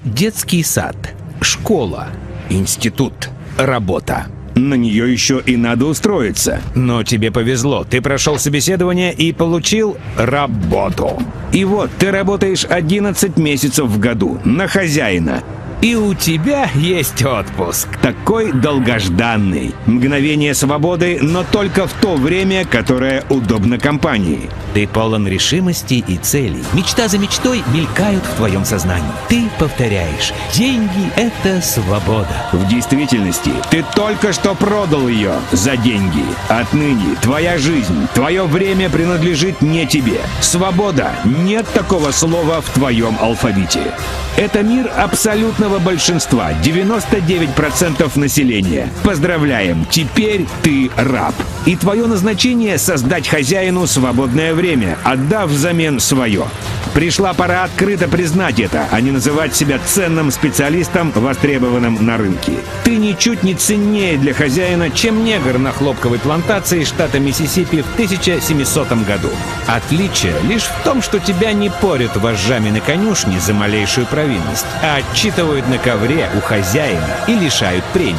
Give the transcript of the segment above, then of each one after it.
Детский сад, школа, институт, работа. На нее еще и надо устроиться. Но тебе повезло, ты прошел собеседование и получил работу. И вот ты работаешь 11 месяцев в году на хозяина. И у тебя есть отпуск. Такой долгожданный. Мгновение свободы, но только в то время, которое удобно компании. Ты полон решимости и целей. Мечта за мечтой мелькают в твоем сознании. Ты повторяешь: деньги — это свобода. В действительности, ты только что продал ее за деньги. Отныне твоя жизнь, твое время принадлежит не тебе. Свобода — нет такого слова в твоем алфавите. Это мир абсолютного большинства, 99% населения. Поздравляем, теперь ты раб. И твое назначение — создать хозяину свободное время, отдав взамен свое. Пришла пора открыто признать это, а не называть себя ценным специалистом, востребованным на рынке. Ты ничуть не ценнее для хозяина, чем негр на хлопковой плантации штата Миссисипи в 1700 году. Отличие лишь в том, что тебя не порют вожжами на конюшне за малейшую провинность, а отчитывают на ковре у хозяина и лишают премии.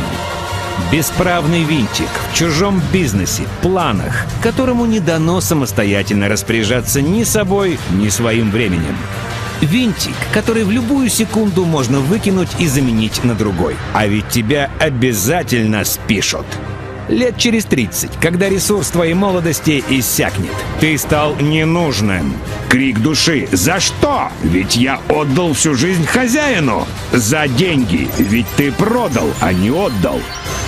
Бесправный винтик в чужом бизнесе, планах, которому не дано самостоятельно распоряжаться ни собой, ни своим временем. Винтик, который в любую секунду можно выкинуть и заменить на другой. А ведь тебя обязательно спишут. Лет через 30, когда ресурс твоей молодости иссякнет, ты стал ненужным. Крик души: «За что? Ведь я отдал всю жизнь хозяину!» «За деньги! Ведь ты продал, а не отдал!»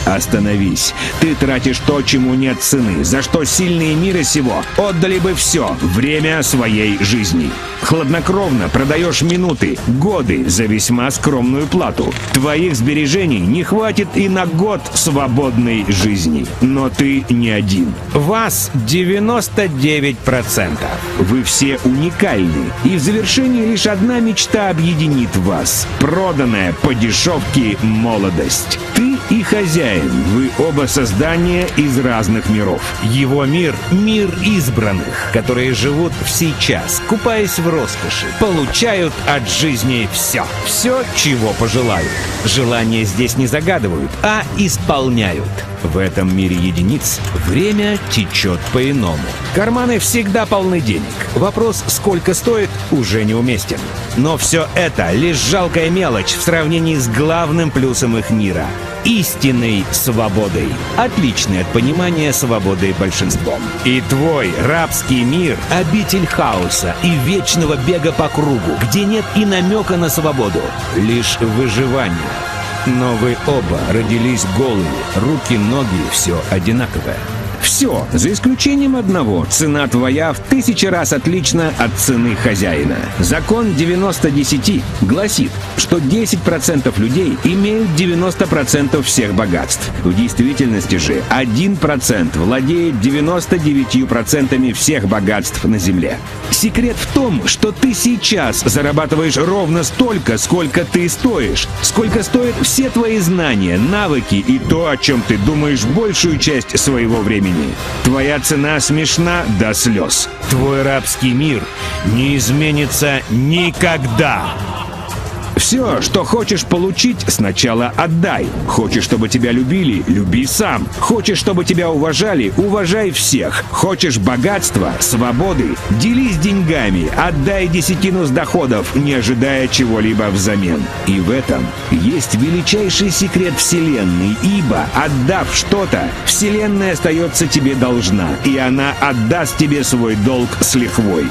Остановись. Ты тратишь то, чему нет цены, за что сильные мира сего отдали бы все — время своей жизни. Хладнокровно продаешь минуты, годы за весьма скромную плату. Твоих сбережений не хватит и на год свободной жизни. Но ты не один. Вас 99%. Вы все уникальны. И в завершении лишь одна мечта объединит вас. Проданная по дешевке молодость. Ты и хозяин. Вы оба создания из разных миров. Его мир — мир избранных, которые живут в сейчас, купаясь в роскоши, получают от жизни все. Все, чего пожелают. Желания здесь не загадывают, а исполняют. В этом мире единиц время течет по-иному. Карманы всегда полны денег. Вопрос, сколько стоит, уже неуместен. Но все это лишь жалкая мелочь в сравнении с главным плюсом их мира — истинной свободой, отличной от понимания свободы большинством. И твой рабский мир — обитель хаоса и вечного бега по кругу, где нет и намека на свободу, лишь выживание. Но вы оба родились голыми, руки, ноги — все одинаковое. Все, за исключением одного. Цена твоя в 1000 раз отлична от цены хозяина. Закон 90-10 гласит, что 10% людей имеют 90% всех богатств. В действительности же 1% владеет 99% всех богатств на земле. Секрет в том, что ты сейчас зарабатываешь ровно столько, сколько ты стоишь, сколько стоят все твои знания, навыки и то, о чем ты думаешь большую часть своего времени. Твоя цена смешна до слез. Твой рабский мир не изменится никогда. Все, что хочешь получить, сначала отдай. Хочешь, чтобы тебя любили — люби сам. Хочешь, чтобы тебя уважали — уважай всех. Хочешь богатства, свободы — делись деньгами, отдай десятину с доходов, не ожидая чего-либо взамен. И в этом есть величайший секрет Вселенной, ибо, отдав что-то, Вселенная остается тебе должна, и она отдаст тебе свой долг с лихвой.